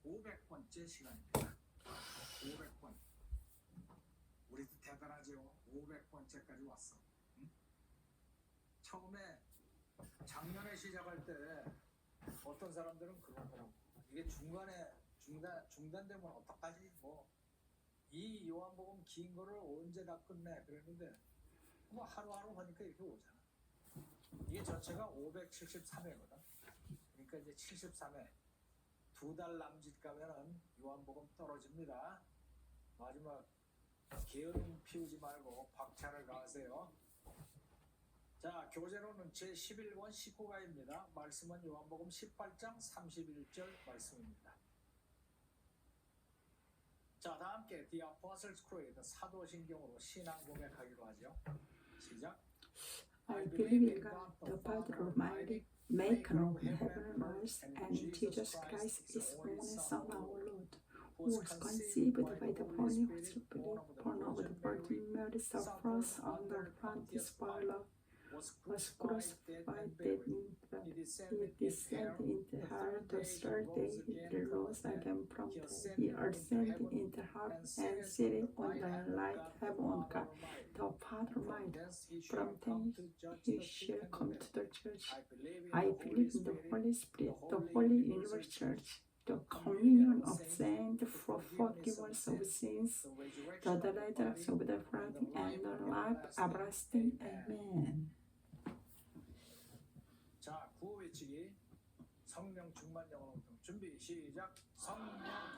500번째 시간입니다. 500번. 우리도 대단하죠. 500번째까지 왔어. 응? 처음에 작년에 시작할 때 어떤 사람들은 그러더라고. 이게 중단되면 어떡하지? 이 요한복음 긴 거를 언제 다 끝내? 그랬는데 하루하루 하니까 이렇게 오잖아. 이게 전체가 573회거든. 그러니까 이제 73회. 2달 남짓 가면은 요한복음 떨어집니다. 마지막 게으름 피우지 말고 박차를 가하세요. 자, 교재로는 제11권 19가입니다. 말씀은 요한복음 18장 31절 말씀입니다. 자, 다 함께 The Apostles' Creed, 사도신경으로 신앙 고백하기로 하죠. 시작. I believe in God, the Father Almighty, maker of heaven and earth, and Jesus Christ, His only Son, our Lord, who was conceived by the Holy Spirit, born of the Virgin Mary, suffered under Pontius Pilate, was crucified, dead, he descended into hell. The third day he rose again from the dead. He ascended into heaven and seated on the right hand of God, the Father Almighty. From thence he shall come to the church. I believe in the Holy Spirit, the Holy Universal Church, the communion of saints for forgiveness of sins, the resurrection of the dead, and the life everlasting. Amen. 자, 구호 외치기. 성령 충만 영혼 운동. 준비 시작. 성령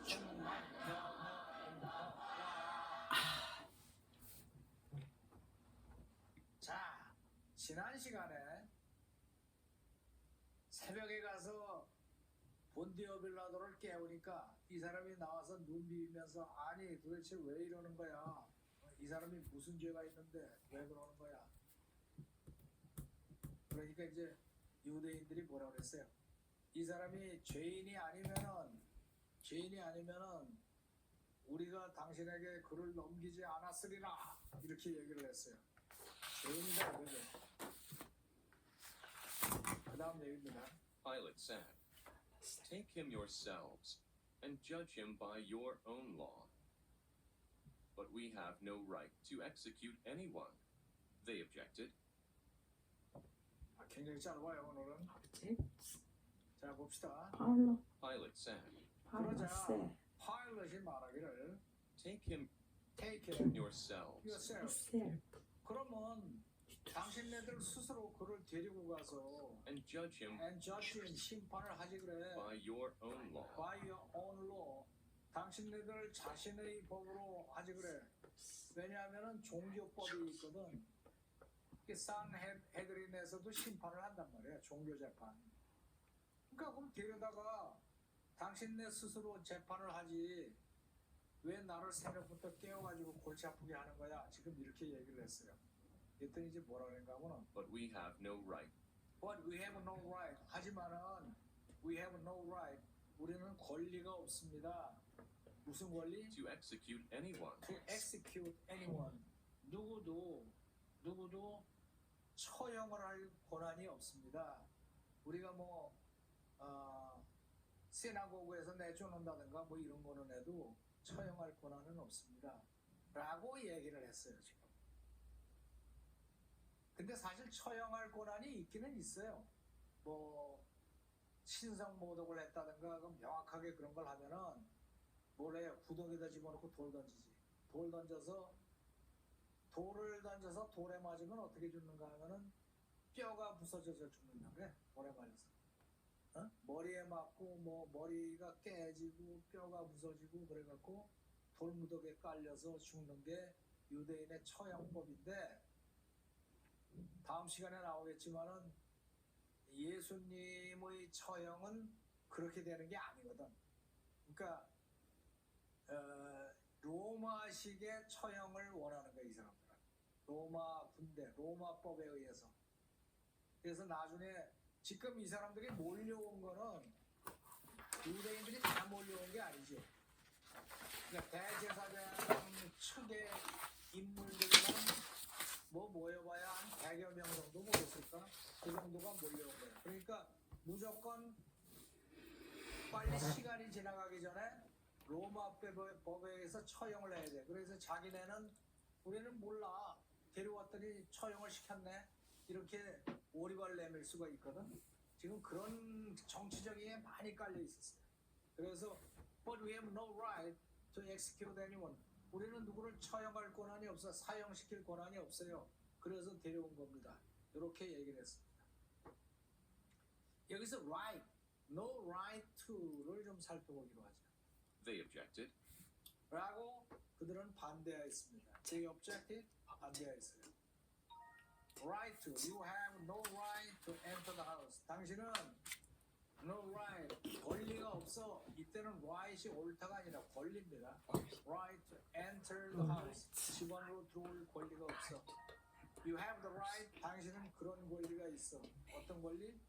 충만 영혼 운동. 자, 지난 시간에 새벽에 가서 본디오 빌라도를 깨우니까 이 사람이 나와서 눈 비비면서 아니 도대체 왜 이러는 거야? 이 사람이 무슨 죄가 있는데 왜 그러는 거야? 그러니까 이제 유대인들이 뭐라 그랬어요? 이 사람이 죄인이 아니면은 우리가 당신에게 그를 넘기지 않았으리라 이렇게 얘기를 했어요. 죄인이다 그러죠. 그 다음 얘기입니다. Pilate said, "Take him yourselves and judge him by your own law. But we have no right to execute anyone." They objected. 굉장히 짧아요 오늘은. 자 봅시다. Pilate said, 그러자 파일럿이 말하기를 Take him take yourselves. 그러면 당신네들 스스로 그를 데리고 가서 And judge him 심판을 하지 그래. by your own law. By your own law. 당신네들 자신의 법으로 하지 그래. 왜냐하면은 종교법이 있거든. 산헤드린에서도 심판을 한단 말이야. 종교 재판. 그러니까 그럼 데려다가 당신네 스스로 재판을 하지. 왜 나를 새벽부터 깨워가지고 골치 아프게 하는 거야? 지금 이렇게 얘기를 했어요. 그랬더니 이제 뭐라 그런가 하고는 But we have no right. But we have no right. 하지만은 we have no right. 우리는 권리가 없습니다. 무슨 권리? To execute anyone. To execute anyone. 누구도 처형을 할 권한이 없습니다. 우리가 시나고그에서 내쫓는다든가 이런 거는 해도 처형할 권한은 없습니다. 라고 얘기를 했어요, 지금. 근데 사실 처형할 권한이 있기는 있어요. 신성모독을 했다든가 그럼 명확하게 그런 걸 하면은 뭐래요? 구덩이에다 집어넣고 돌을 던져서 돌에 맞으면 어떻게 죽는가 하면은 뼈가 부서져서 죽는다 그래. 돌에 맞아서. 머리에 맞고 머리가 깨지고 뼈가 부서지고 그래갖고 돌무더기에 깔려서 죽는 게 유대인의 처형법인데 다음 시간에 나오겠지만은 예수님의 처형은 그렇게 되는 게 아니거든. 그러니까 로마식의 처형을 원하는 거야 이 사람들은. 로마 군대, 로마법에 의해서. 그래서 나중에 지금 이 사람들이 몰려온 거는 유대인들이 다 몰려온 게 아니지. 그러니까 대제사장 측의 인물들만 모여봐야 한 100여 명 정도 모였을까? 그 정도가 몰려온 거예요. 그러니까 무조건 빨리 시간이 지나가기 전에 로마 법에 의해서 처형을 해야 돼. 그래서 자기네는 우리는 몰라. 데려왔더니 처형을 시켰네. 이렇게 오리발 내밀 수가 있거든. 지금 그런 정치적인 게 많이 깔려 있었어요. 그래서 but we have no right to execute anyone. 우리는 누구를 처형할 권한이 없어. 사형시킬 권한이 없어요. 그래서 데려온 겁니다. 이렇게 얘기를 했습니다. 여기서 right, no right to를 좀 살펴보기로 하죠. They objected. 라고 그들은 반대하였습니다. They objected, 반대하였어요. Right to, you have no right to enter the house. 당신은 no right, 권리가 없어. 이때는 right이 옳다가 아니라 권리입니다. Right to enter the house. 집 안으로 들어올 권리가 없어. You have the right, 당신은 그런 권리가 있어. 어떤 권리?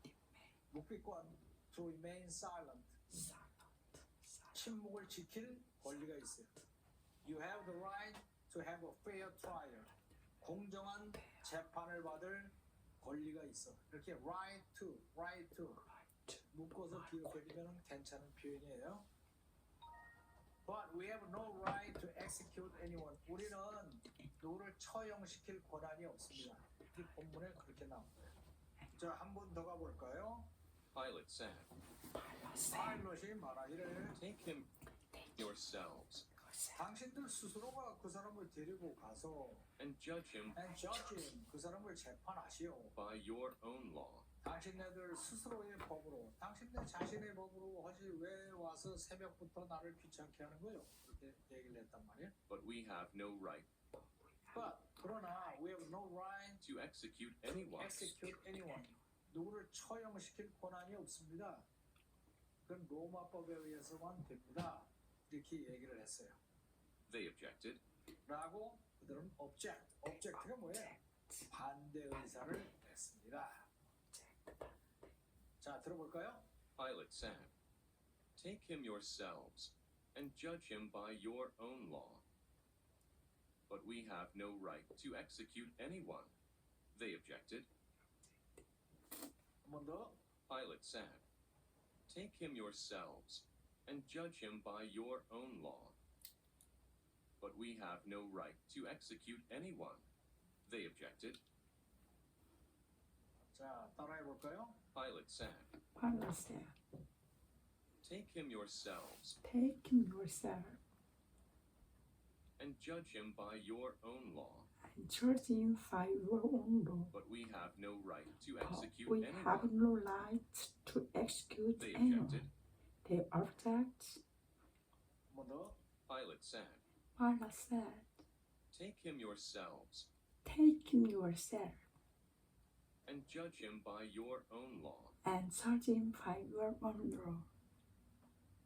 묵비권, to remain silent. 침묵을 지킬 권리가 있어요. You have the right to have a fair trial. 공정한 재판을 받을 권리가 있어. 이렇게 right to 묶어서 기억해두면 괜찮은 표현이에요. But we have no right to execute anyone. 우리는 누구를 처형시킬 권한이 없습니다. 이 본문에 그렇게 나옵니다. 자, 한 번 더 가볼까요? Pilate said, 파일럿이 말하기를 Take him yourselves 당신들 스스로가 그 사람을 데리고 가서 and judge him and judge him, 그 사람을 재판하시오. by your own law. 당신네들 스스로의 법으로, 당신네 자신의 법으로 하지 왜 와서 새벽부터 나를 귀찮게 하는 거요? 그렇게 얘기를 했단 말이에요. But we have no right 그러나 we have no right to execute to anyone. execute anyone. 누구를 처형시킬 권한이 없습니다. 그건 로마법에 의해서만 됩니다. 이렇게 얘기를 했어요. They objected. 라고 그들은 object가 뭐예요? 반대 의사를 냈습니다. 자, 들어볼까요? Pilate said, Take him yourselves and judge him by your own law. But we have no right to execute anyone. They objected. 한 번 더. Pilate said, Take him yourselves and judge him by your own law. But we have no right to execute anyone. They objected. 자, 따라해 볼까요? Pilate said, Pilate said, Take him yourselves Take him yourself and judge him by your own law. and judge him by your own law. But we have no right to But execute we have anyone. no right to execute They anyone. objected. They object. 한 번 더. Pilate said, Pilate said, Take him yourselves Take him yourself and judge him by your own law. and judge him by your own law.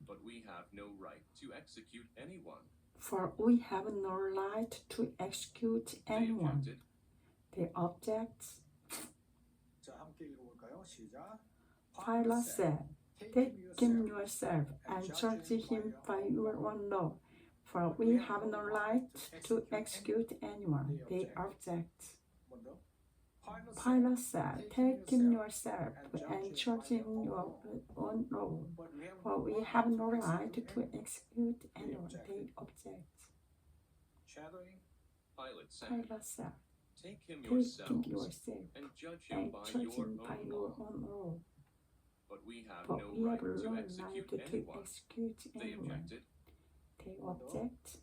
But we have no right to execute anyone. For we have no right to execute They anyone. objected. They object. 자, 함께 읽어볼까요? 시작. Pilate said, Take him yourself and judge him by your own law. For we have no right to execute anyone. They object. 한 번 더. Pilate said, Take him yourself and judge him your own law. For we have no right to execute anyone. They object. Shadowing. Pilate said, Pilate said, Take him Take him yourselves yourself and judge him and by judge your him by own your law. own law. But we have But no we right have no to right execute to anyone. execute They anyone. objected. They object.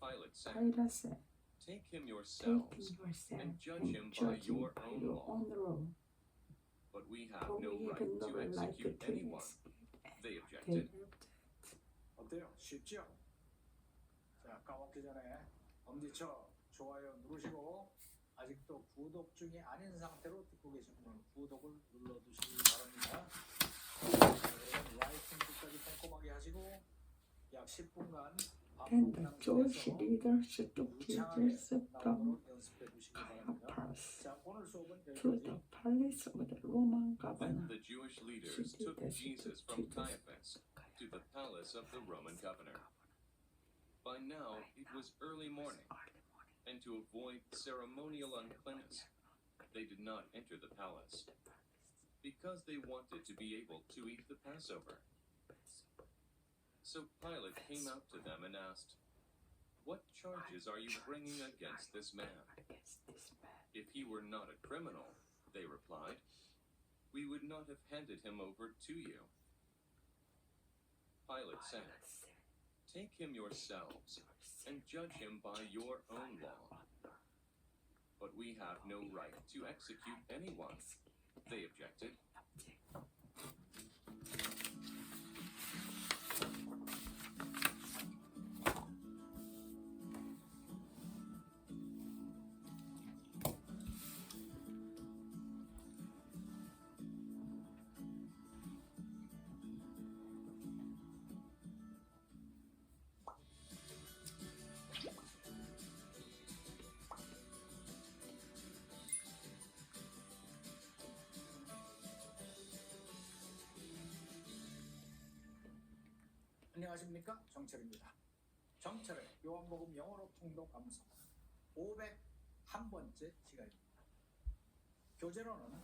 Pilate said, Pilate said, Take him Take yourselves him yourself and judge and him by judge him your by own your law. own law. But we have But no we right have no to right to execute anyone. execute. They They objected. object. 어때요? 쉽죠? 자, 까먹기 전에 엄지척 좋아요 누르시고 아직도 구독 중이 아닌 상태로 듣고 계신 분은 구독을 눌러두시기 바랍니다. 자, 그러면 라이팅 끝까지 꼼꼼하게 하시고 약 10분간 Then the Jewish leaders took 유창하게 Jesus from 나오도록 연습해 두시기 바랍니다. Caiaphas 자, 오늘 수업은 to the 여기까지. palace of the Roman Then governor. the Jewish leaders took Jesus from Caiaphas to the palace of the Roman governor. By now it was early morning, and to avoid ceremonial uncleanness, they did not enter the palace, because they wanted to be able to eat the Passover. So Pilate came out to them and asked, "What charges are you bringing against this man?" Against this man. "If he were not a criminal," they replied, "we would not have handed him over to you." Pilate said, "Take him yourselves and judge him by your own law. But we have no right to execute anyone," they objected. 안녕하십니까, 정철입니다. 정철의 요한복음 영어로 통독 감상 501번째 시간입니다. 교재로는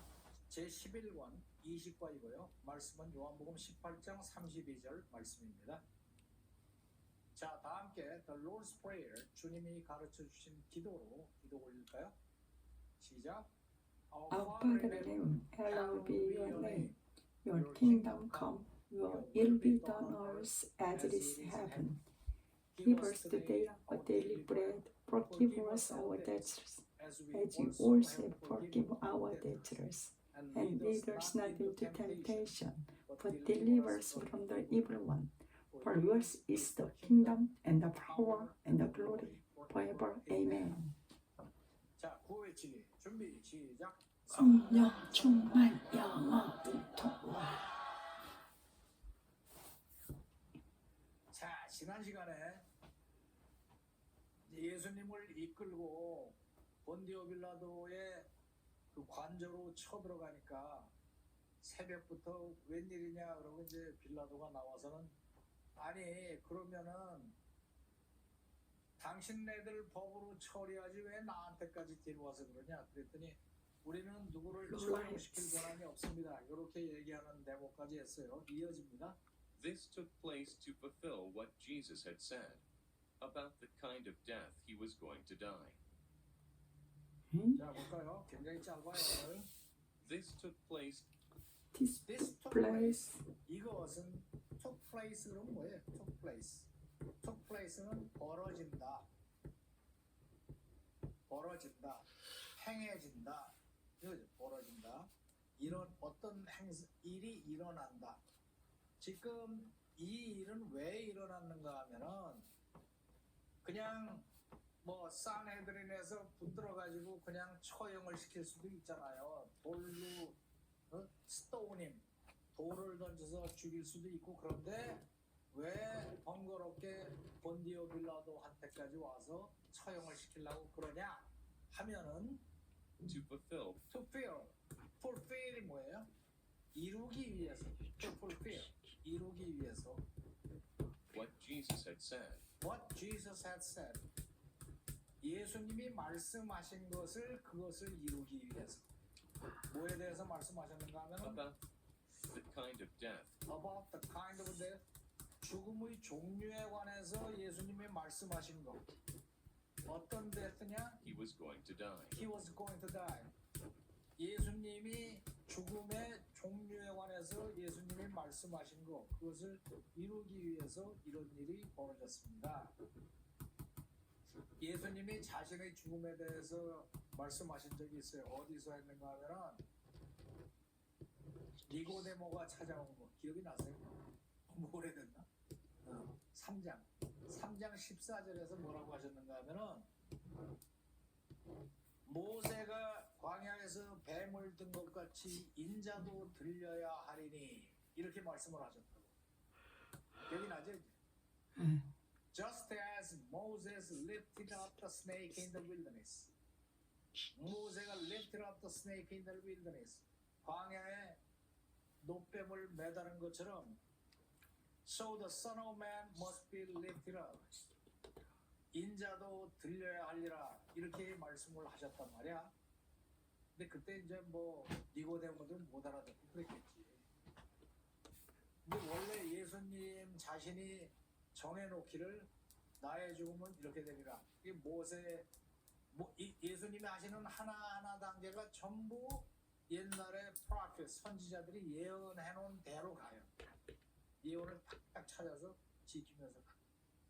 제11권 20과이고요. 말씀은 요한복음 18장 32절 말씀입니다. 자, 다 함께 The Lord's Prayer, 주님이 가르쳐 주신 기도로 기도 올릴까요? 시작. Our Father in heaven, hallowed be your name. Your kingdom come. Your will be done on earth as it is in heaven. Give us today our daily bread. Forgive us our debts, as we also forgive our debtors. And lead us not into temptation, but deliver us from the evil one. For yours is the kingdom, and the power, and the glory, forever. Amen. 자, 구호외치기 준비 시작. 성령 충만 영어 통통. 자, 지난 시간에 예수님을 이끌고 본디오 빌라도의 그 관저로 쳐들어가니까 새벽부터 웬일이냐 그러고 이제 빌라도가 나와서는 아니 그러면은 당신네들 법으로 처리하지 왜 나한테까지 데려와서 그러냐 그랬더니 우리는 누구를 처형시킬 권한이 없습니다. 이렇게 얘기하는 대목까지 했어요. 이어집니다. This took place to fulfill what Jesus had said about the kind of death he was going to die. 자, 볼까요? 굉장히 짧아요. This took place. This This took place. 이것은 took place는 뭐예요? took place. took place는 벌어진다. 벌어진다. 행해진다. 이거죠. 벌어진다. 이런 어떤 일이 일어난다. 지금 이 일은 왜 일어났는가 하면은 그냥 뭐 산헤드린에서 붙들어가지고 그냥 처형을 시킬 수도 있잖아요. 돌로 스토님 돌을 던져서 죽일 수도 있고 그런데 왜 번거롭게 본디오 빌라도한테까지 와서 처형을 시키려고 그러냐 하면은 To fulfill. to fulfill이 뭐예요? 이루기 위해서. to fulfill 이루기 위해서. What Jesus had said. What Jesus had said. 예수님이 말씀하신 것을 그것을 이루기 위해서. 뭐에 대해서 말씀하셨는가 하면 About the kind of death. about the kind of death. 죽음의 종류에 관해서 예수님이 말씀하신 것. 어떤 death냐? He was going to die. He was going to die. 예수님이 죽음의 종류에 관해서 예수님이 말씀하신 것. 그것을 이루기 위해서 이런 일이 벌어졌습니다. 예수님이 자신의 죽음에 대해서 말씀하신 적이 있어요. 어디서 했는가 하면은 니고데모가 찾아온 거 기억이 나세요? 너무 오래됐나? 3장 14절에서 뭐라고 하셨는가 하면은 모세가 광야에서 뱀을 든 것 같이 인자도 들려야 하리니 이렇게 말씀을 하셨다고. 기억이 나죠? Just as Moses lifted up the snake in the wilderness. 모세가 lifted up the snake in the wilderness. 광야에 노뱀을 매다는 것처럼 So the Son of Man must be lifted up. 인자도 들려야 하리라. 이렇게 말씀을 하셨단 말이야. 근데 그때 이제 뭐 니고데모도 못 알아듣고 그랬겠지. 근데 원래 예수님 자신이 정해놓기를 나의 죽음은 이렇게 되리라. 이게 모세 예수님이 하시는 하나하나 단계가 전부 옛날에 프로페트 선지자들이 예언해놓은 대로 가요. 예언을 딱 찾아서 지키면서 가.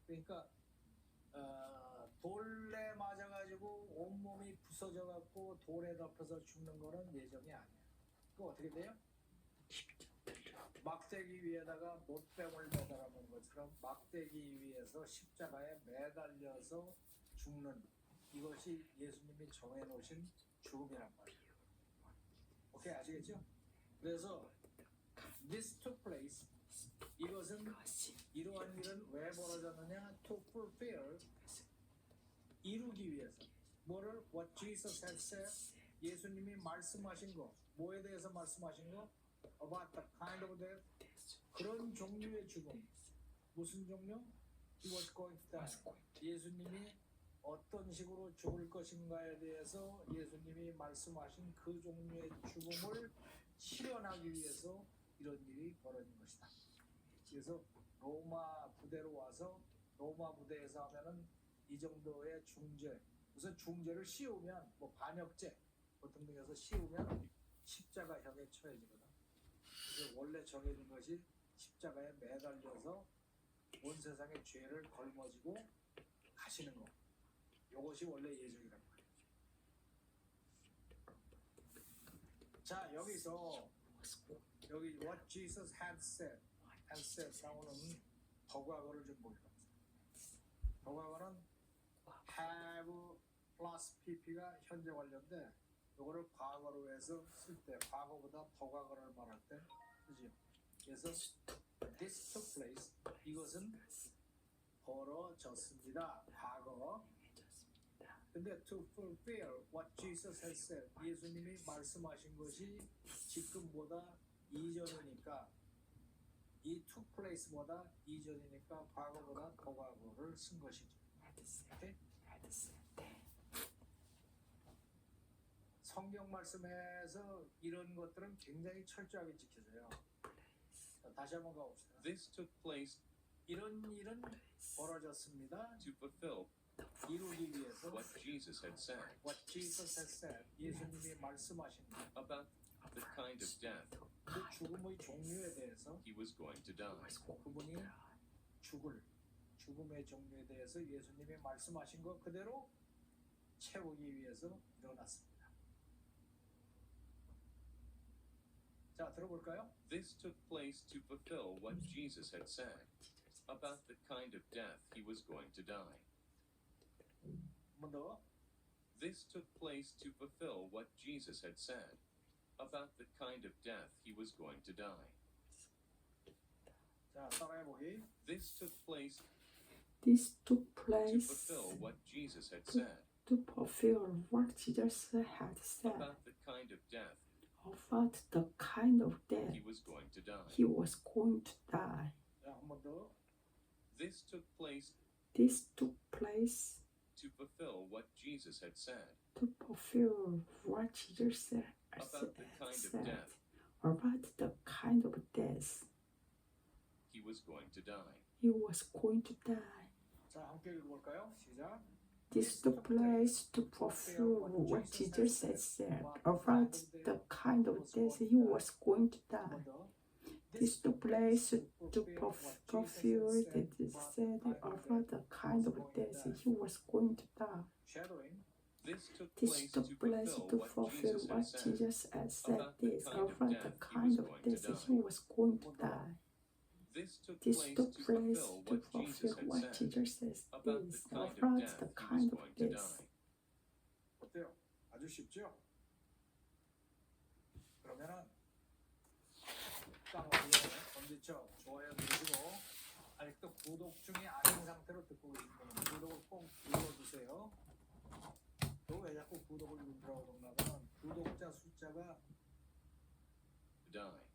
그러니까 돌에 맞아가지고 온몸이 부서져갖고 돌에 덮여서 죽는 거는 예정이 아니에요. 그거 어떻게 돼요? 막대기 위에다가 못뱀을 매달아놓은 것처럼 막대기 위에서 십자가에 매달려서 죽는 이것이 예수님이 정해놓으신 죽음이란 말이에요. 오케이, 아시겠죠? 그래서 this took place, 이것은 이러한 일은 왜 벌어졌느냐? to fulfill, 이루기 위해서 뭐를? what Jesus had said, 예수님이 말씀하신 거. 뭐에 대해서 말씀하신 거? about the kind of death, 그런 종류의 죽음. 무슨 종류? He was going to die. 예수님이 어떤 식으로 죽을 것인가에 대해서 예수님이 말씀하신 그 종류의 죽음을 실현하기 위해서 이런 일이 벌어진 것이다. 그래서 로마 부대로 와서 로마 부대에서 하면은 이 정도의 중죄, 우선 중죄를 씌우면 뭐 반역죄 같은 데서 씌우면 십자가형에 처해지거든. 그래서 원래 정해진 것이 십자가에 매달려서 온 세상의 죄를 걸머지고 가시는 거. 이것이 원래 예정이란 말이에요. 자, 여기서 여기 what Jesus had said 나오는 더과거를 좀 보기로 합니다. 더과거는 have plus pp가 현재 완료인데 이거를 과거로 해서 쓸 때 과거보다 더과거를 말할 때 쓰지요. 그래서 this took place, 이것은 벌어졌습니다. 과거. 근데 to fulfill what Jesus has said, 예수님이 말씀하신 것이 지금보다 이전이니까 이 took place보다 이전이니까 과거보다 더 과거를 쓴 것이죠. 오케이? 성경 말씀에서 이런 것들은 굉장히 철저하게 지켜져요. 자, 다시 한번 가봅시다. This took place 이런 일은 벌어졌습니다. to fulfill 이루기 위해서 what Jesus had said what Jesus has said, 예수님이 말씀하신 것, about the kind of death 그 죽음의 종류에 대해서 he was going to die. 그분이 죽음의 종류에 대해서 예수님이 말씀하신 것 그대로 채우기 위해서 일어났습니다. 자, 들어볼까요? This took place to fulfill what Jesus had said about the kind of death he was going to die. 한 번 더. This took place to fulfill what Jesus had said about the kind of death he was going to die. 자, 따라해 보기. This took place This took to place fulfill what Jesus had said to fulfill what Jesus had said about the kind of death about the kind of death he was going to die. he was going to die. 자, 한 번 더. This took place This took place to fulfill what Jesus had said to fulfill what Jesus had about the kind of said death about the kind of death he was going to die. he was going to die. 자, 함께 읽어볼까요? 시작. This took place to fulfill what Jesus had said about the kind of death he was going to 한 die. 번 더. This took place to fulfill what Jesus said about the kind of death he was going to die. Shadowing. This took This place took to place to fulfill what Jesus had said this about the kind of death he was going to die. This took This place took to place fulfill to what Jesus fulfill had what said Jesus said about this the kind of about death the he kind was of going to death. die. 어때요? 아주 쉽죠? 그러면은 땅 위에 엄지척 좋아요 누르시고 아직도 구독 중이 아닌 상태로 듣고 계신 분은 구독을 꼭 눌러주세요. 또 왜 자꾸 구독을 누르라고 그러냐면 구독자 숫자가 Die.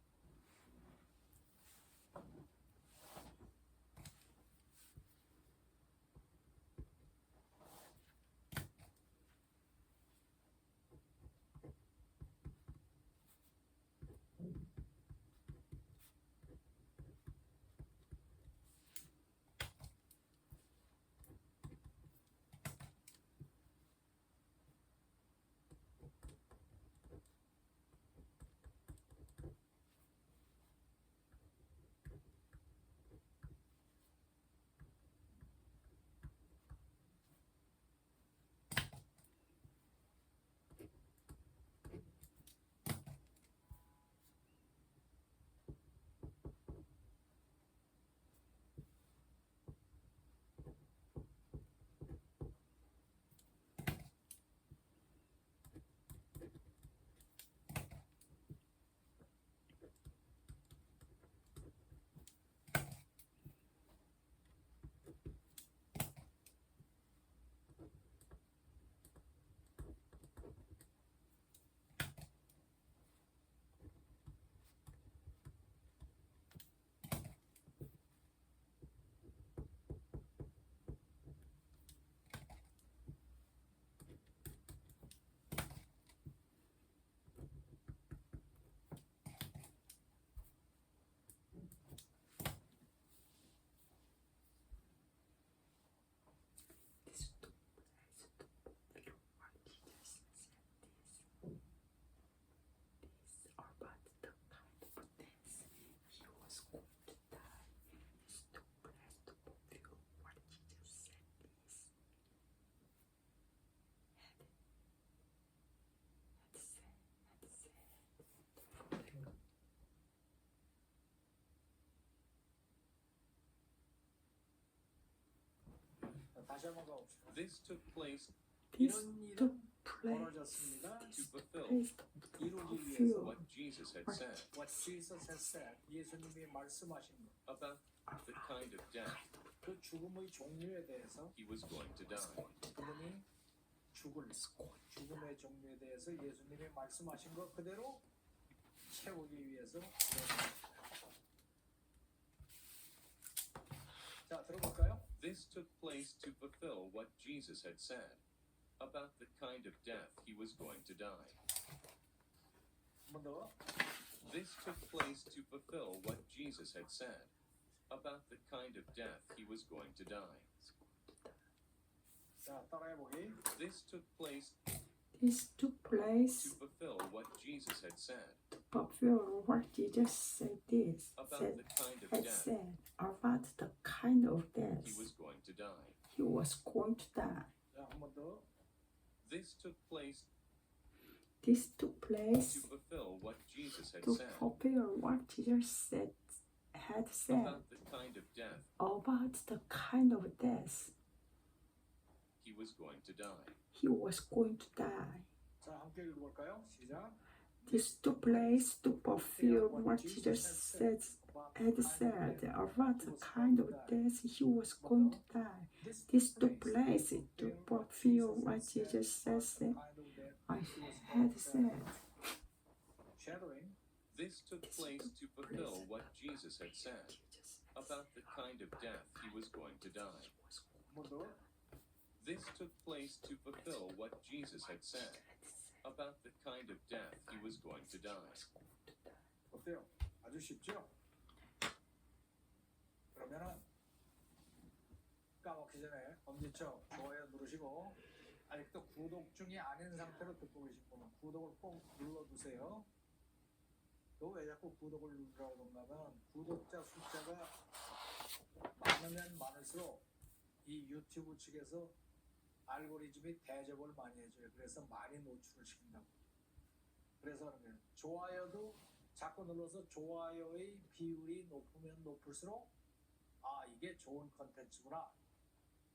다시 한번 가봅시다. This took place This 이런 took 일은 place. 벌어졌습니다. to fulfill Place 이루기 위해서 fulfill what Jesus had said What Jesus has said, 예수님이 말씀하신 것, about the kind of death 그 죽음의 종류에 대해서 he was going to die. 그분이 죽음의 종류에 대해서 예수님이 말씀하신 것 그대로 채우기 위해서 자 들어볼까요? This took place to fulfill what Jesus had said about the kind of death he was going to die. 한 번 더. This took place to fulfill what Jesus had said about the kind of death he was going to die. 자 따라해 보기. This took place This took place to fulfill what Jesus had said to fulfill what Jesus said this about said the kind of had death said about the kind of death he was going to die. he was going to die. 자 한 번 더. This took place This took place to fulfill what Jesus had to said fulfill what Jesus had said about the kind of death about the kind of death he was going to die. he was going to die. 자 함께 읽어볼까요? 시작. This took place to fulfill what Jesus had said about the kind of death he was going to die. This took place to fulfill what Jesus said I had said. Shadowing. This took place to fulfill what Jesus had said about the kind of death he was going to die. 한 번 더. This took place to fulfill what Jesus had said about the kind of death he was going to die. 어때요? 아주 쉽죠? 그러면은 까먹기 전에 엄지척 좋아요 누르시고 아직도 구독 중이 아닌 상태로 듣고 계신 분은 구독을 꼭 눌러두세요. 또 왜 자꾸 구독을 누르라고 그런가면 구독자 숫자가 많으면 많을수록 이 유튜브 측에서 알고리즘이 대접을 많이 해줘요. 그래서 많이 노출을 시킨다고. 그래서 그런 거예요. 좋아요도 자꾸 눌러서 좋아요의 비율이 높으면 높을수록 아 이게 좋은 컨텐츠구나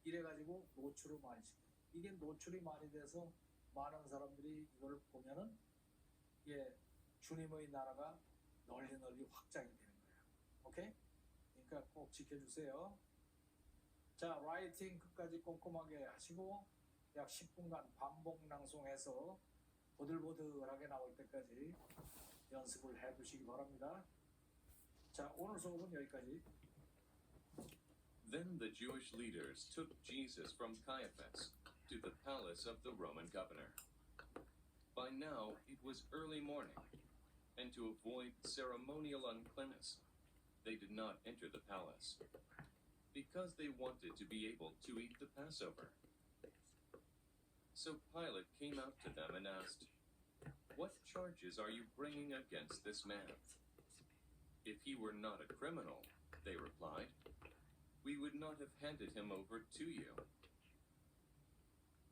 이래가지고 노출을 많이 시켜요. 이게 노출이 많이 돼서 많은 사람들이 이걸 보면은 이게 주님의 나라가 널리 널리 확장이 되는 거예요. 오케이? 그러니까 꼭 지켜주세요. 자, 라이팅 끝까지 꼼꼼하게 하시고 약 10분간 반복 낭송해서 보들보들하게 나올 때까지 연습을 해두시기 바랍니다. 자, 오늘 수업은 여기까지. Then the Jewish leaders took Jesus from Caiaphas to the palace of the Roman governor. By now it was early morning, and to avoid ceremonial uncleanness, they did not enter the palace, because they wanted to be able to eat the Passover. So Pilate came out to them and asked, "What charges are you bringing against this man?" "If he were not a criminal," they replied, "we would not have handed him over to you."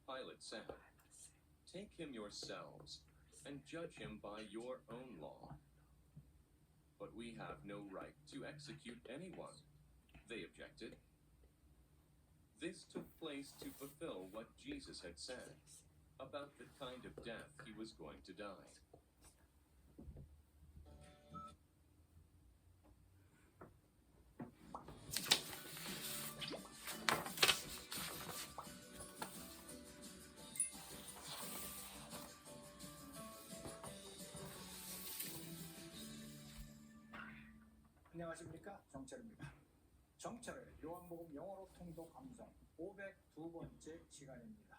Pilate said, "Take him yourselves and judge him by your own law." "But we have no right to execute anyone," they objected. This took place to fulfill what Jesus had said about the kind of death he was going to die. 안녕하십니까? 정철입니다. 정철의 요한복음 영어로 통독 감상 502번째 시간입니다.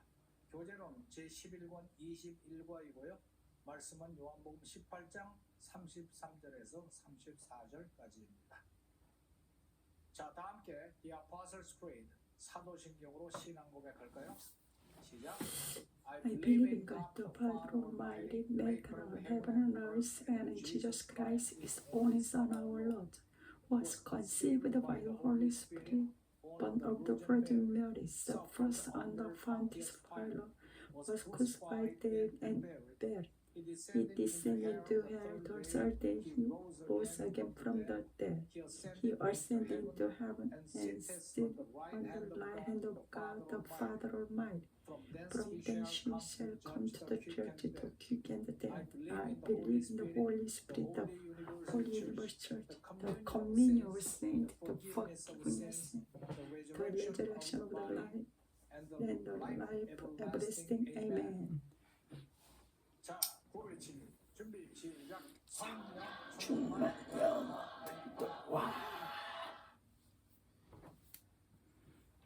교재는 제11권 21과이고요. 말씀은 요한복음 18장 33절에서 34절까지입니다. 자, 다 함께 The Apostles' Creed 사도신경으로 신앙 고백할까요? 시작. I believe in God the Father Almighty, maker of heaven and earth, and in Jesus Christ, His only Son, our Lord, was conceived by the Holy Spirit, born of the Virgin Mary, suffered under Pontius Pilate, was crucified, dead, and buried. He descended into hell the third day. He rose again from the dead. He ascended into heaven and stood on the right hand of God the Father Almighty. From thence he shall come to the church to quicken the dead. I believe in the Holy Spirit, the Holy Universal Church, the communion of saints, the forgiveness, the resurrection of the life, and the life everlasting. Amen. 자, 고백치기 준비 시작. 성령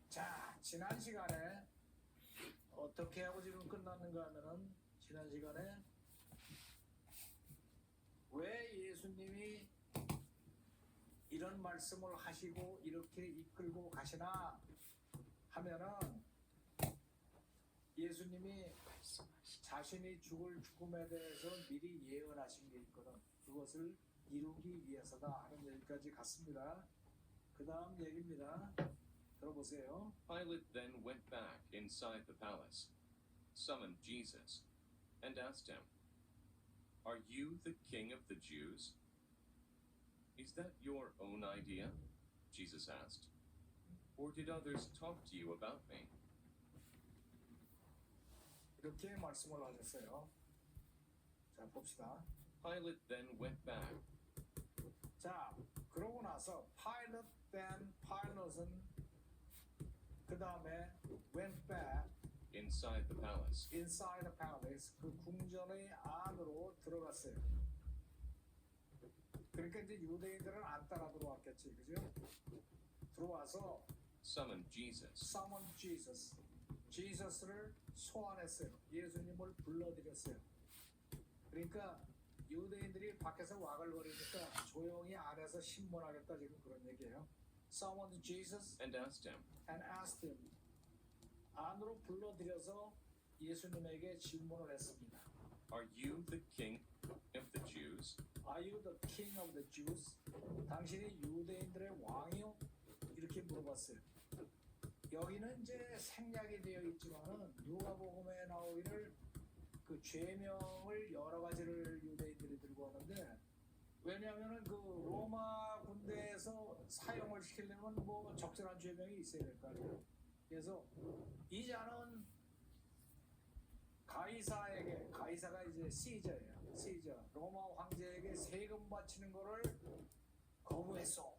자, 지난 시간에 어떻게 하고 지금 끝났는가 하면은 지난 시간에 왜 예수님이 이런 말씀을 하시고 이렇게 이끌고 가시나 하면은 예수님이 자신이 죽을 죽음에 대해서 미리 예언하신 게 있거든. 그것을 이루기 위해서다 하는 얘기까지 갔습니다. 그 다음 얘기입니다. 들어보세요. Pilate then went back inside the palace, summoned Jesus, and asked him, "Are you the king of the Jews?" "Is that your own idea?" Jesus asked. "Or did others talk to you about me?" 이렇게 말씀을 하셨어요. 자, 봅시다. Pilate then went back. 자, 그러고 나서 Pilate은 그 다음에 went back Inside the palace. inside the palace, 그 궁전의 안으로 들어갔어요. 그러니까 이제 유대인들은 안 따라 들어왔겠지, 그죠? 들어와서 Summoned Jesus. summon Jesus, Jesus를 소환했어요. 예수님을 불러들였어요. 그러니까 유대인들이 밖에서 와글거리니까 조용히 안에서 신문하겠다 지금 그런 얘기예요. Summoned Jesus And asked him, and asked him. 안으로 불러들여서 예수님에게 질문을 했습니다. "Are you the king of the Jews?" Are you the king of the Jews? 당신이 유대인들의 왕이요? 이렇게 물어봤어요. 여기는 이제 생략이 되어 있지만은 누가복음에 나오기를 그 죄명을 여러 가지를 유대인들이 들고 왔는데 왜냐하면은 그 로마 군대에서 사용을 시키려면 뭐 적절한 죄명이 있어야 될 거 아니에요. 그래서 이 자는 가이사가 이제 시저 로마 황제에게 세금 바치는 거를 거부했어.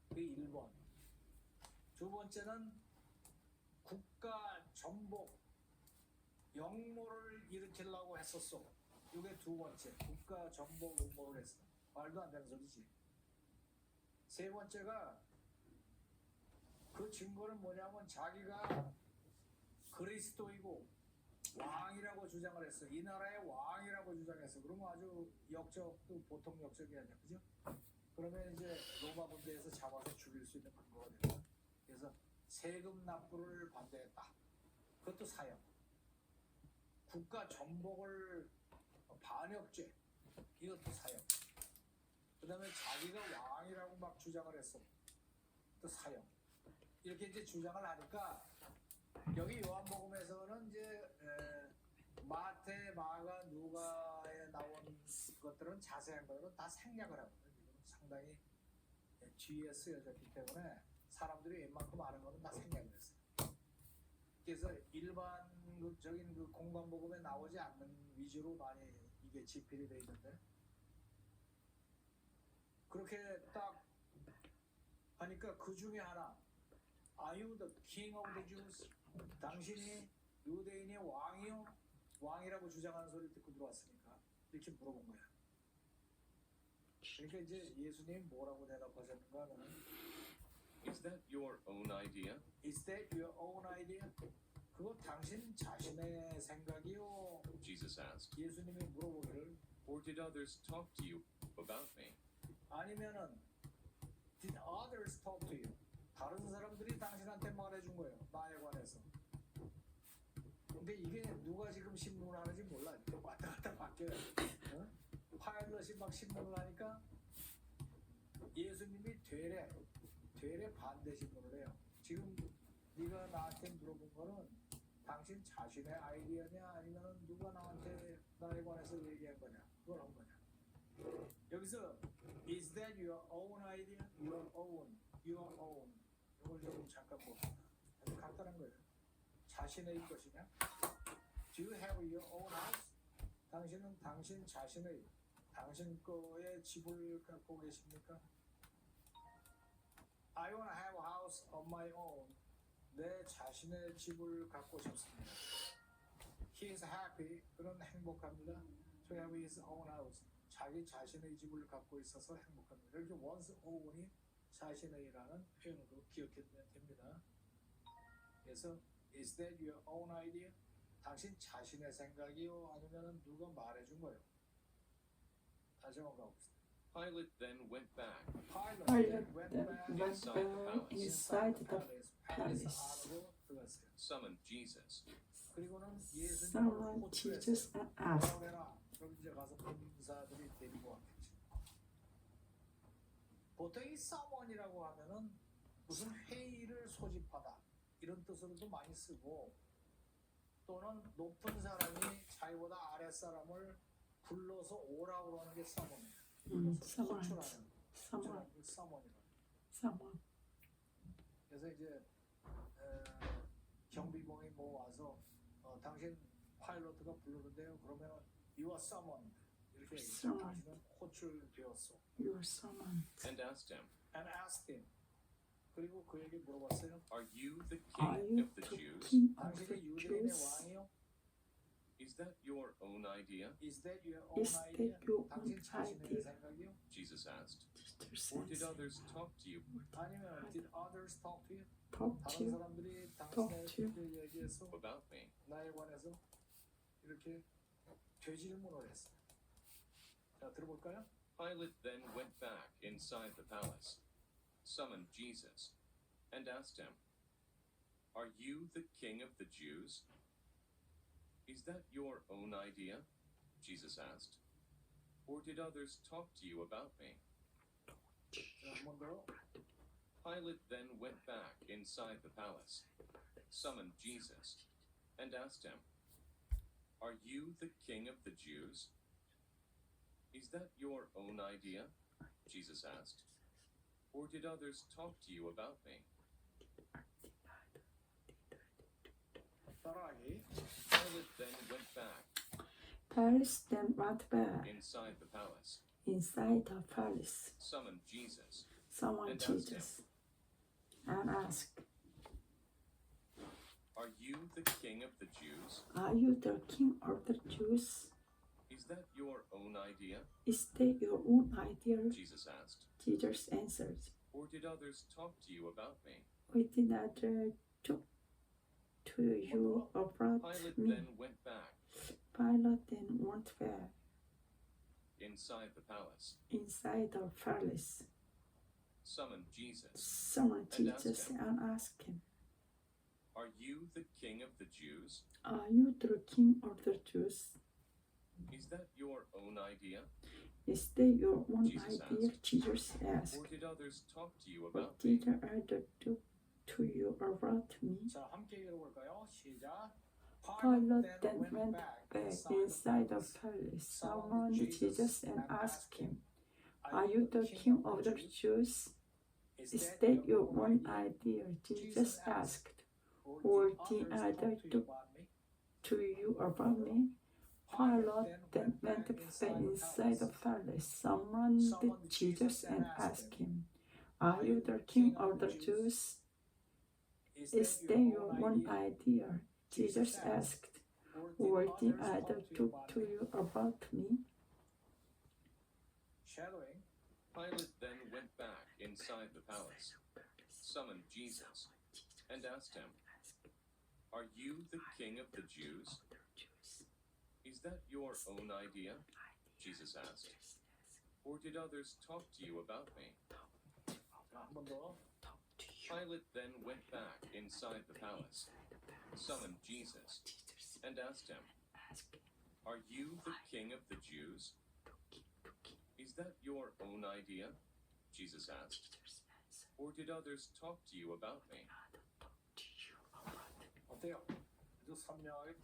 그게 1번. 두 번째는 국가 전복 역모를 일으키려고 했었어. 이게 두 번째. 국가 전복 역모를 했어. 말도 안 되는 소리지. 세 번째가 그 증거는 뭐냐면 자기가 그리스도이고 왕이라고 주장을 했어. 이 나라의 왕이라고 주장했어. 그러면 아주 역적도 보통 역적이 아니야, 그죠? 그러면 이제 로마 군대에서 잡아서 죽일 수 있는 근거가 된다. 그래서 세금 납부를 반대했다. 그것도 사형. 국가 전복을 반역죄. 이것도 사형. 그 다음에 자기가 왕이라고 막 주장을 했어. 또 사형. 이렇게 이제 주장을 하니까 여기 요한복음에서는 이제 마태, 마가, 누가에 나온 것들은 자세한 것들은 다 생략을 하거든요. 상당히 뒤에 쓰여졌기 때문에 사람들이 웬만큼 아는 것은 다 생략을 했어요. 그래서 일반적인 그 공관복음에 나오지 않는 위주로 많이 이게 집필이 돼 있는데 그렇게 딱 하니까 그 중에 하나 Are you the king of the Jews? 당신이 유대인의 왕이요? 왕이라고 주장하는 소리를 듣고 들어왔으니까 이렇게 물어본 거야. 그러니까 이제 예수님이 뭐라고 대답하셨는가 하면 "Is that your own idea?" Is that your own idea? 그거 당신 자신의 생각이요? Jesus asked. 예수님이 물어보기를 "Or did others talk to you about me?" 아니면은 Did others talk to you? 다른 사람들이 당신한테 말해준 거예요. 나에 관해서. 근데 이게 누가 지금 신문을 하는지 몰라. 왔다 갔다 바뀌어요. 어? 파일럿이 막 신문을 하니까 예수님이 되레 반대 신문을 해요. 지금 네가 나한테 물어본 거는 당신 자신의 아이디어냐 아니면 누가 나에 관해서 얘기한 거냐 그걸 한 거냐. 여기서 is that your own idea? your own 이걸 좀 잠깐 봅시다. 아주 간단한 거예요. 자신의 것이냐? Do you have your own house? 당신은 당신 자신의 당신 거의 집을 갖고 계십니까? I want to have a house of my own. 내 자신의 집을 갖고 싶습니다. He is happy. 그는 행복합니다. To have his own house. 자기 자신의 집을 갖고 있어서 행복합니다. 이렇게 once own이 자신의라는 표현으로 기억해두면 됩니다. 그래서 is that your own idea? 당신 자신의 생각이요? 아니면 누가 말해준 거예요? 다시 한번 가봅시다. Pilate then went back Pilate went back inside the palace, 안으로 들어갔어요. summoned Jesus. 그리고는 예수님을 summoned 호출했어요. Jesus and asked, 나오라. 그럼 이제 가서 군사들이 데리고 왔겠지. 보통 이 서먼이라고 하면은 무슨 회의를 소집하다 이런 뜻으로도 많이 쓰고 또는 높은 사람이 자기보다 아랫 사람을 불러서 오라고 하는 게 서먼이에요. 호출하는 someone, 서먼이라고. someone. 그래서 이제 경비병이 뭐 와서 당신 파일럿가 부르는데요. 그러면 you are summoned 이렇게 얘기해요. 당신은 호출되었어. You are summoned. And asked him, And asked him. 그리고 그에게 물어봤어요. Are you the Are king you of the the Jews? king of the 당신이 유대인의 Jews? 왕이요? Is that your own idea? Is that your own Is that idea? your 당신 own 자신의 idea? 생각이요? Jesus asked. Jesus Or did says, others talk to you 아니면 did others talk to you? talk to 다른 you. 사람들이 talk to you. 당신에게 얘기해서 about me? 나에 관해서 이렇게 되질문을 했어요. 자, 들어볼까요? Pilate then went back inside the palace, summoned Jesus, and asked him, Are you the king of the Jews? Is that your own idea? Jesus asked. Or did others talk to you about me? 자, 한 번 더. Pilate then went back inside the palace, summoned Jesus, and asked him, Are you the king of the Jews? Is that your own idea? Jesus asked. Or did others talk to you about me? 따라하기. Pilate then went back Pilate then went back inside the palace, inside the palace, summoned Jesus, summoned And asked Jesus, and asked, Are you the king of the Jews? Are you the king of the Jews? Is that your own idea? Is that your own idea? Jesus asked. Jesus answered, Or did others talk to you about me? We did not talk to you about Pilate me. then went back Pilate then went back inside the palace, inside the palace, summoned Jesus. summoned And asked Jesus him, and asked him, Are you the king of the Jews? Are you the king of the Jews? Is that your own idea? Is that your own Jesus idea? asked. Jesus asked. Or did others talk to you What about me? did others do to you about me? 자, 함께 읽어볼까요? 시작. Pilate then went back inside the palace, summoned Jesus and asked him, Are you the king of the Jews? Is that your own idea? Jesus asked. Or did others talk to you about me? Pilate then went back inside the palace, summoned Jesus and asked him, Are you the king of the Jews? Is that your own idea? Jesus asked. Or did others talk to you about me? Shadowing. Pilate then went back inside the palace, summoned Jesus, and asked him, Are you the king of the Jews? Is that your own idea? Jesus asked. Or did others talk to you about me? 자, 한 번 더. Pilate then went back inside the palace, summoned Jesus, and asked him, Are you the king of the Jews? Is that your own idea? Jesus asked. Or did others talk to you about me? 어때요? 아주 선명하게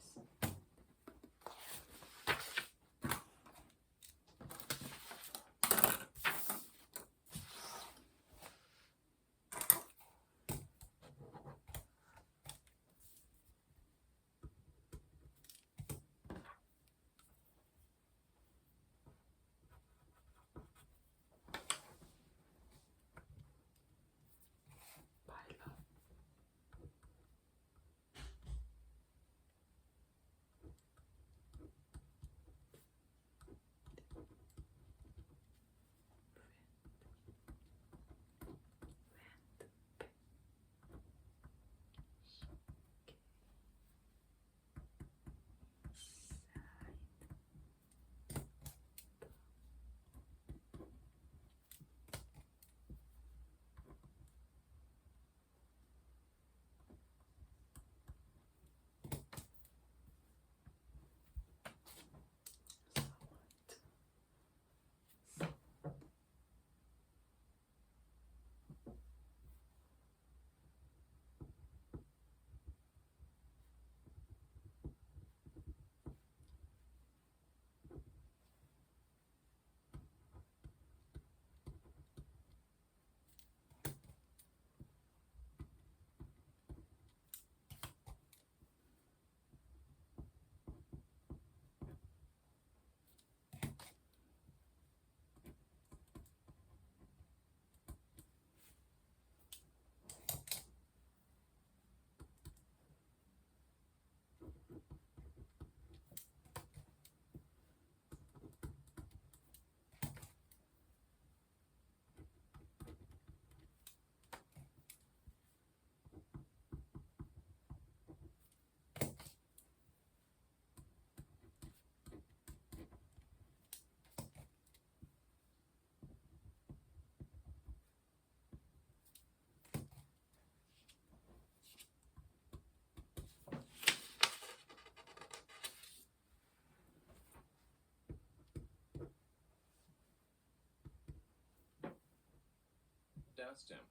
Asked him,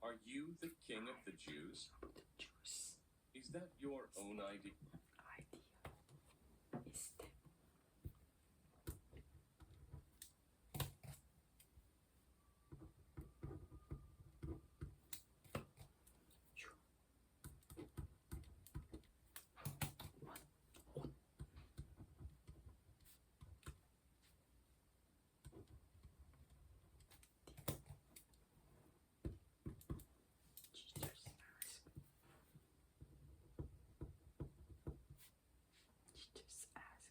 "Are you the king of the Jews? The Jews Is that your own idea?" idea is that Jesus asked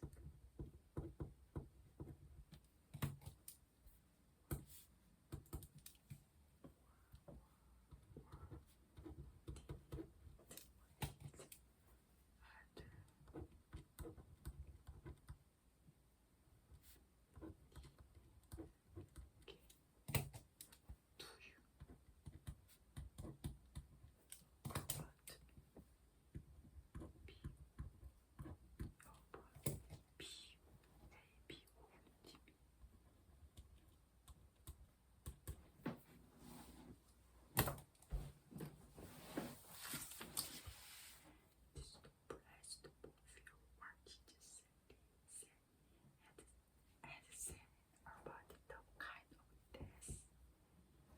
about the kind of death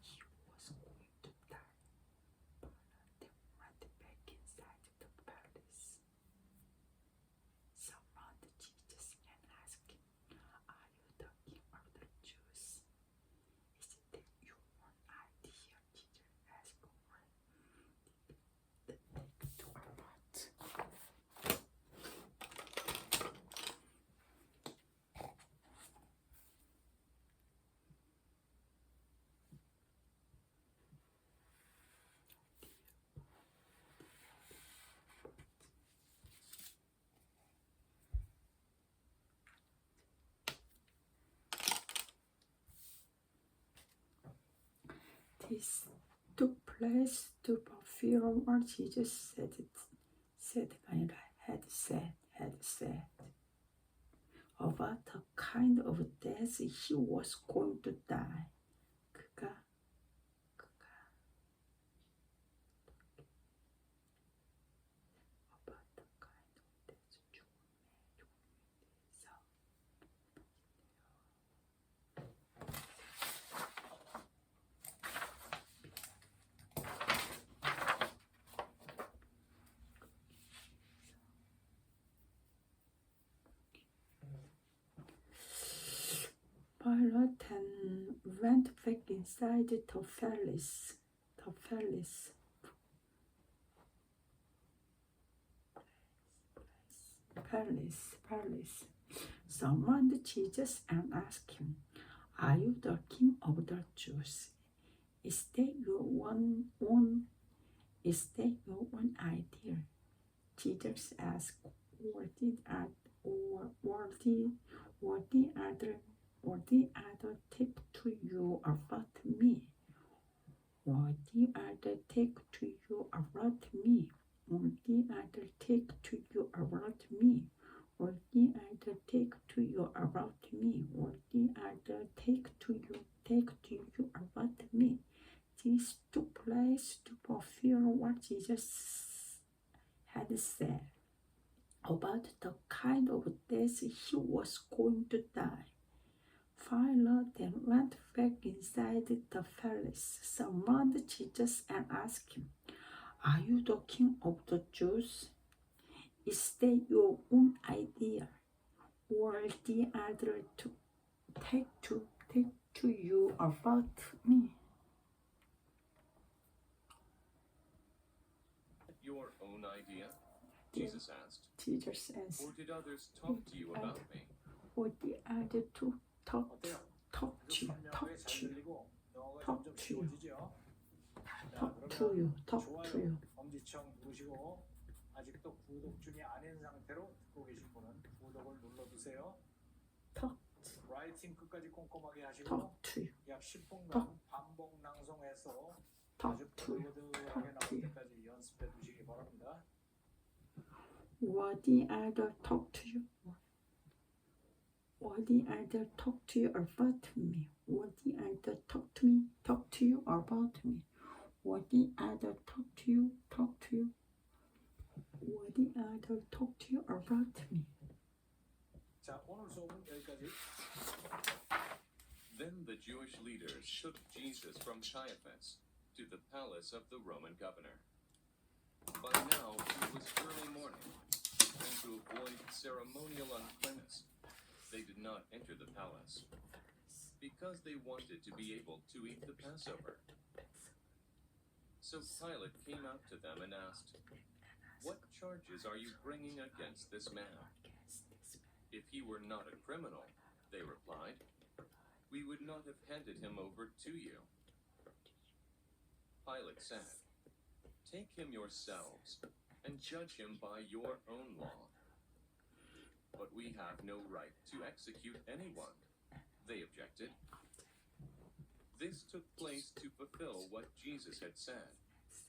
he was going to die. Pilate went back inside the palace, summoned Jesus and asked him, "Are you the king of the Jews?" "Is that your own idea?" Jesus asked. "The take to our heart." This took place to fulfill what Jesus had said about the kind of death he was going to die. 그가 about back inside the palace, summoned Jesus and asked him, "Are you the king of the Jews? Is that your own idea?" Jesus asked, what the other take to you about me? What the other take to you about me? What the other take to you about me? What the other take to you about me? What the other take to you about me? This took place to fulfill what Jesus had said about the kind of death he was going to die. Pilate then went back inside the palace, summoned Jesus and asked him, "Are you the king of the Jews? Is that your own idea, or the other to take to you about me?" Your own idea? Jesus asked. Jesus asked, Or did others talk to you about me? "Or the other to talk 어때요? to 설명이 잘 you, 들리고 영어가 talk 점점 to you. 쉬워지죠? talk to you. 엄지청 누르시고 아직도 구독 중이 아닌 상태로 듣고 계신 분은 구독을 눌러두세요. talk 라이팅 끝까지 꼼꼼하게 하시고 to you, 약 10분간 반복 낭송해서 아주 talk to you. 부드러하게 나올 때까지 연습해 두시기 바랍니다. What the other talk to you? What the other talk to you about me? What the other talk to you about me? What the other talk to you? What the other talk to you about me? 자, 오늘 수업은 여기까지. Then the Jewish leaders took Jesus from Caiaphas to the palace of the Roman governor. By now it was early morning, and to avoid ceremonial uncleanness, they did not enter the palace, because they wanted to be able to eat the Passover. So Pilate came out to them and asked, "What charges are you bringing against this man?" "If he were not a criminal," they replied, "we would not have handed him over to you." Pilate said, "Take him yourselves and judge him by your own law." "But we have no right to execute anyone," they objected. This took place to fulfill what Jesus had said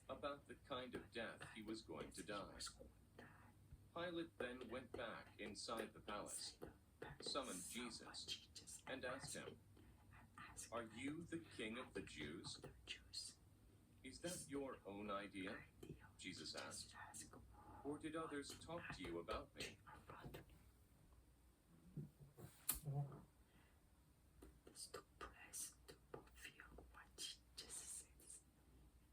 about the kind of death he was going to die. Pilate then went back inside the palace, summoned Jesus, and asked him, "Are you the king of the Jews?" "Is that your own idea?" Jesus asked. "Or did others talk to you about me?" This took place to fulfill what Jesus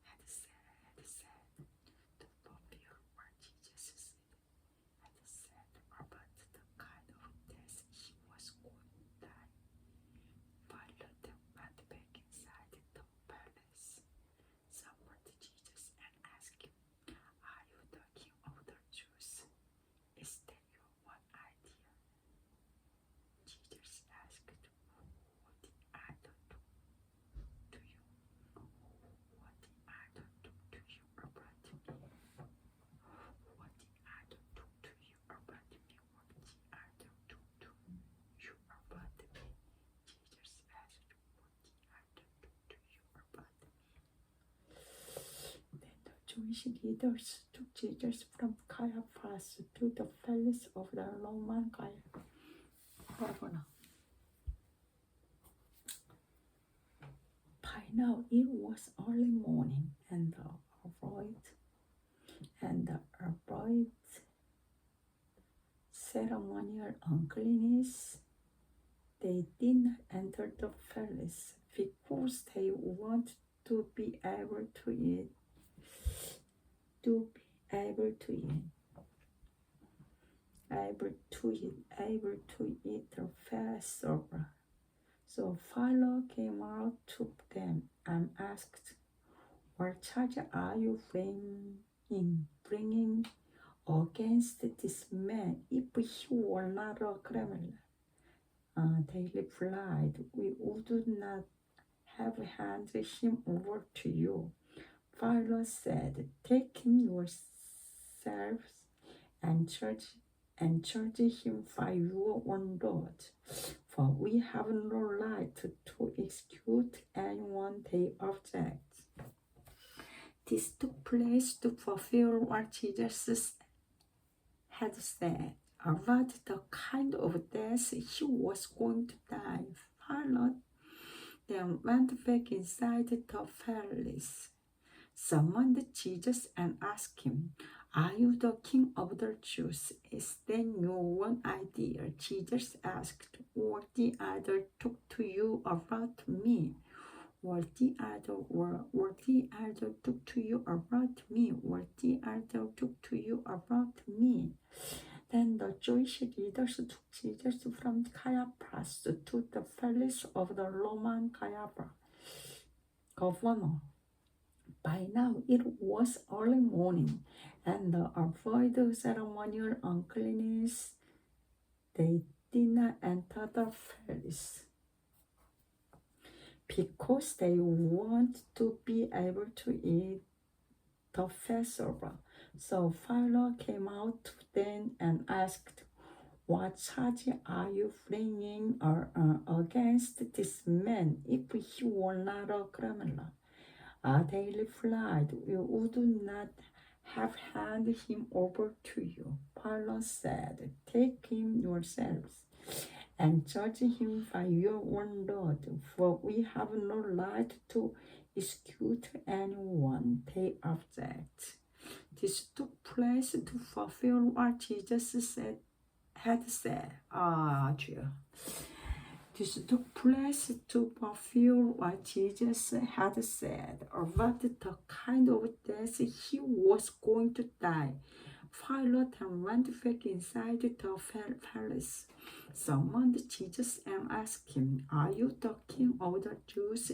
had said about the kind of death he was going to die. Pilate then went back inside the palace, summoned Jesus and asked him, "Are you the king of the Jews? Is that your one idea?" Jesus asked, "What did I do to you? What did I do to you about me? What did I do to you about me? What did I do to you about me?" Jesus asked, "What did I do to you about me?" Then the Jewish leaders took Jesus from Caiaphas to the palace of the Roman governor. By now it was early morning, and avoid ceremonial uncleanness, they did not enter the palace because they wanted to be able to eat the Passover. So Philo came out to them and asked, "What charge are you bringing against this man if he were not a criminal?" They replied, "We would not have handed him over to you." Philo said, "Take him yourselves and charge him by your own laws, for we have no right to execute anyone they object." This took place to fulfill what Jesus had said about the kind of death he was going to die. Pilate then went back inside the palace, summoned Jesus and asked him, "Are you the king of the Jews? Is that your one idea?" Jesus asked, "Or the other talk to you about me? Or the other talk to you about me? Or the other talk to you about me?" Then the Jewish leaders took Jesus from Caiaphas to the palace of the Roman governor. By now it was early morning, and to avoid ceremonial uncleanness, they did not enter the palace because they want to be able to eat the Passover. So Philo came out to them and asked, "What charge are you bringing against this man if he were not a criminal?" They replied, "We would not have handed him over to you." Philo said, "Take him yourselves and judge him by your own law, for we have no right to execute anyone they object." This took place to fulfill what Jesus had said. This took place to fulfill what Jesus had said about the kind of death he was going to die. Pilate went back inside the palace, summoned Jesus and asked him, "Are you the king of the Jews?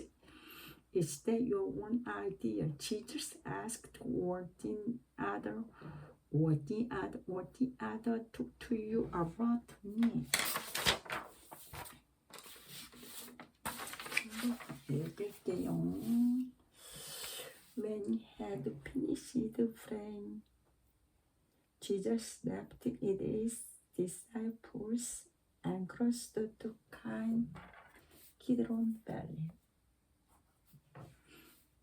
Is that your one idea?" Jesus asked, "Or the other talk to you about me?" 읽을게요. When he had finished praying, Jesus left his disciples and crossed to Kidron Valley.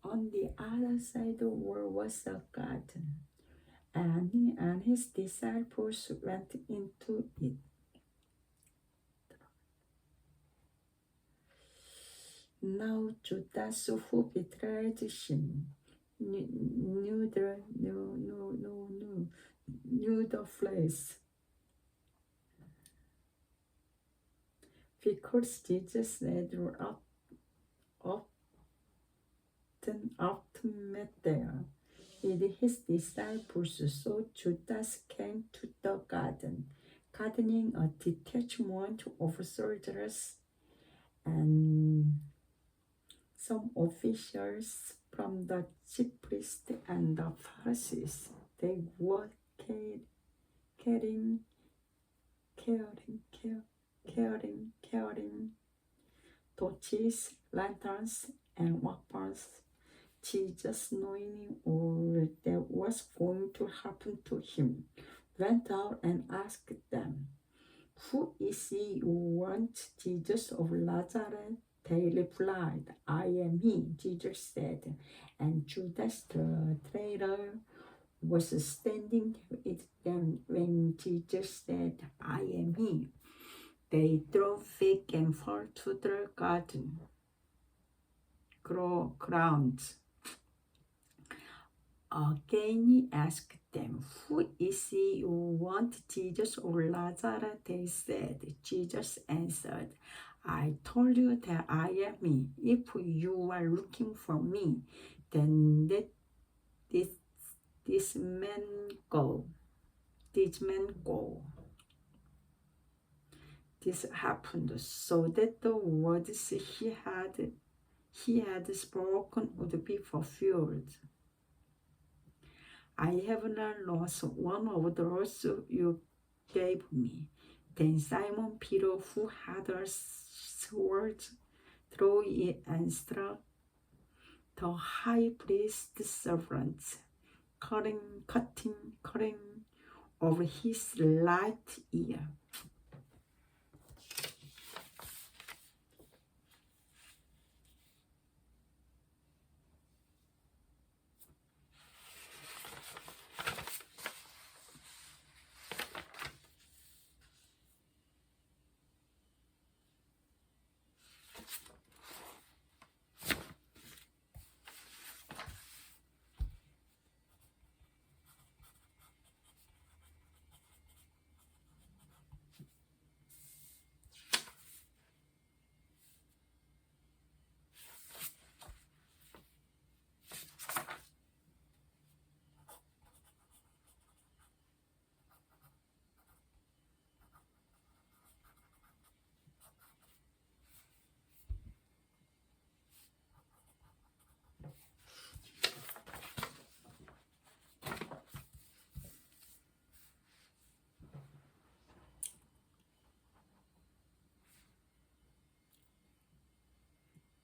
On the other side was a garden, and he and his disciples went into it. Now Judas, who betrayed him, knew the place, because Jesus had often met there with his disciples. So Judas came to the garden, gathering a detachment of soldiers and some officials from the chief priests and the Pharisees. They were carrying torches, lanterns, and weapons. Jesus, knowing all that was going to happen to him, went out and asked them, "Who is he you want?" "Jesus of Nazareth," they replied. "I am he," Jesus said. And Judas the traitor was standing with them when Jesus said, "I am he." They drove back and forth to the garden grounds. Again he asked them, "Who is he you want?" "Jesus of Nazareth," they said. Jesus answered, "I told you that I am he. If you are looking for me, then let this man go." This happened so that the words he had spoken would be fulfilled. I have not lost one of those you gave me. Then Simon Peter, who had a sword, drew it and struck the high priest's servant, cutting over his right ear.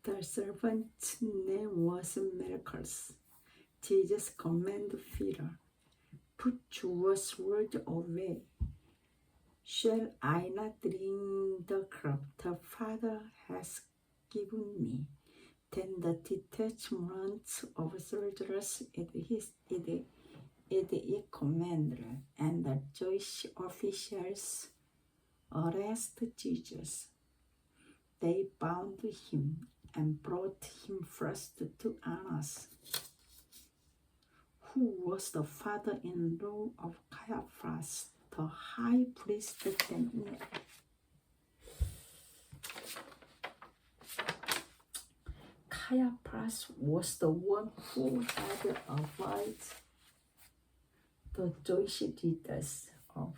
The servant's name was Malchus. Jesus commanded Peter, "Put your sword away. Shall I not drink the cup the Father has given me?" Then the detachment of soldiers at the commander and the Jewish officials arrested Jesus. They bound him and brought him first to Annas, who was the father-in-law of Caiaphas, the high priest. Then Caiaphas was the one who had avoided the Jewish leaders of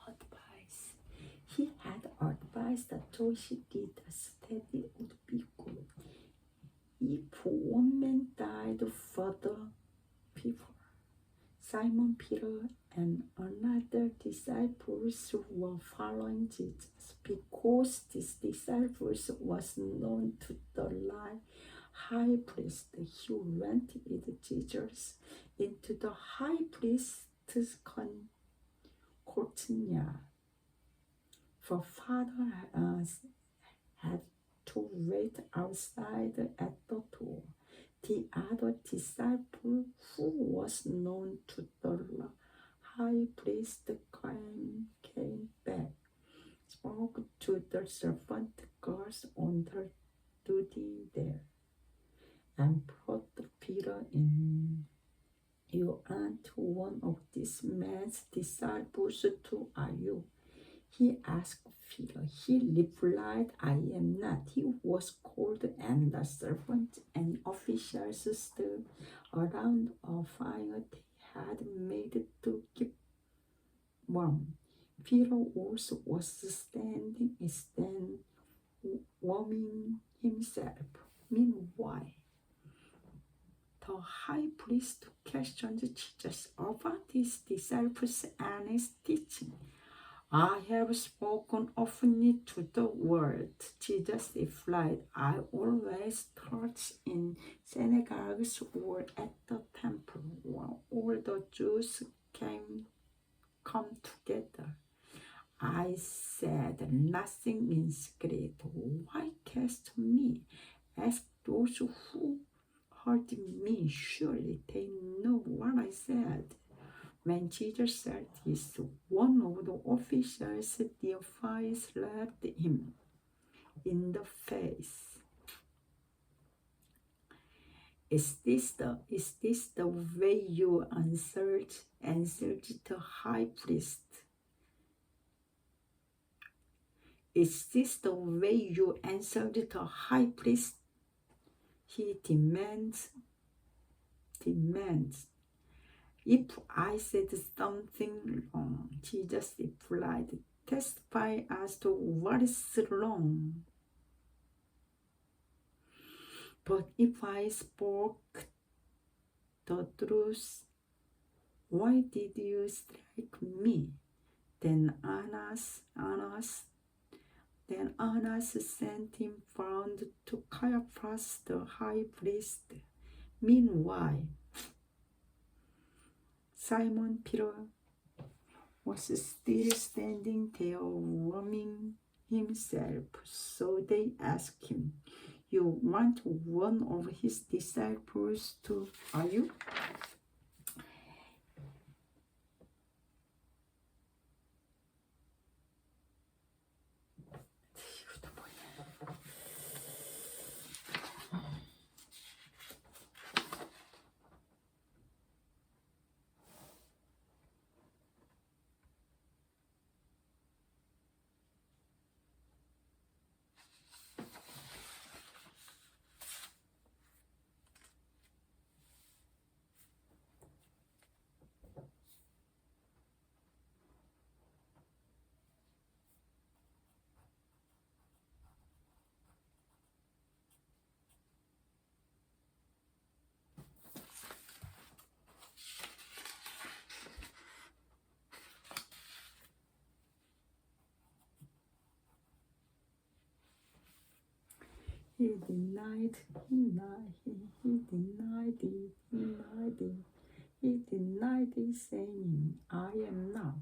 advice. He had advised the Jewish leaders that it would be good if one man died for the people. Simon Peter and another disciples were following Jesus. Because these disciples was known to the high priest, he went with Jesus into the high priest's courtyard. For Father had to wait outside at the door. The other disciple, who was known to the high priest, came back, spoke to the servant girls on their duty there, and brought Peter in. "You aren't one of this man's disciples too, are you?" he asked Peter. He replied, "I am not." He was cold, and the servants and officials stood around a fire they had made to keep warm. Peter also was standing warming himself. Meanwhile, the high priest questioned Jesus about his disciples and his teaching. "I have spoken openly to the world," Jesus replied. "I always taught in synagogues or at the temple when all the Jews come together. I said nothing in secret. Why cast me? Ask those who heard me. Surely they know what I said." When Jesus said this, one of the officials nearby slapped him in the face. Is this the way you answered the high priest? Is this the way you answered the high priest he demands. If I said something wrong, Jesus replied, testify as to what is wrong. But if I spoke the truth, why did you strike me? Then Annas sent him round to Caiaphas the high priest. Meanwhile, Simon Peter was still standing there warming himself. So they asked him, you want one of his disciples too, are you? He denied it, saying, I am not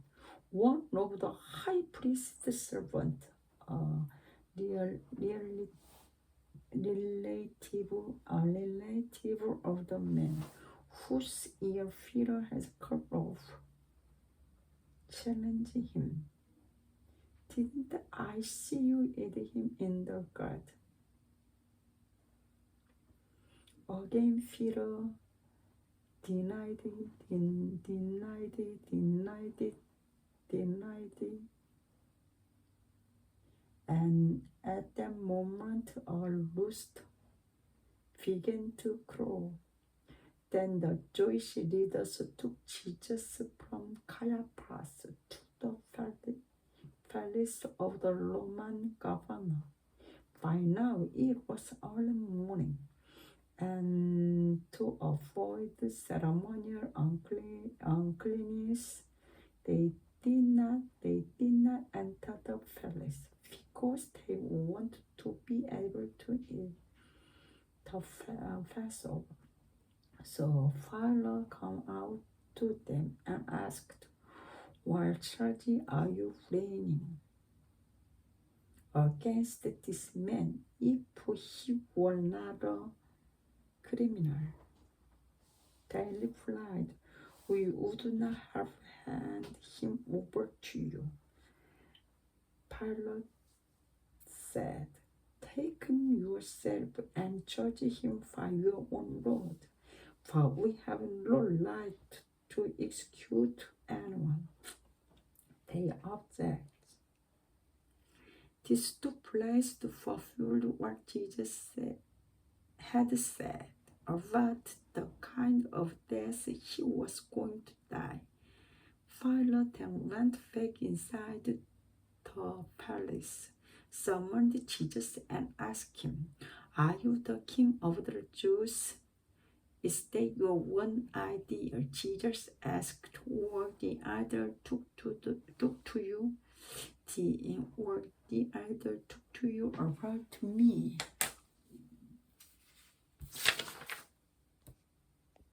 one of the high priest's servant, a relative of the man whose ear Peter has cut off. Challenge him. Didn't I see you with him in the garden? Again, Peter denied it. And at that moment, a rooster began to crow. Then the Jewish leaders took Jesus from Caiaphas to the palace of the Roman governor. By now, it was early morning, and to avoid ceremonial uncleanness, they did not enter the palace because they wanted to be able to eat the Passover. So Pilate came out to them and asked, what charge are you bringing against this man if he were not a criminal? They replied, we would not have handed him over to you. Pilate said, take him yourself and judge him by your own road, for we have no right to execute anyone. They object. This took place to fulfill what Jesus had said about the kind of death he was going to die. Pilate then went back inside the palace, summoned Jesus and asked him, are you the king of the Jews? Is that your one idea? Jesus asked, or the other took to you? Or the other took to you or brought to me?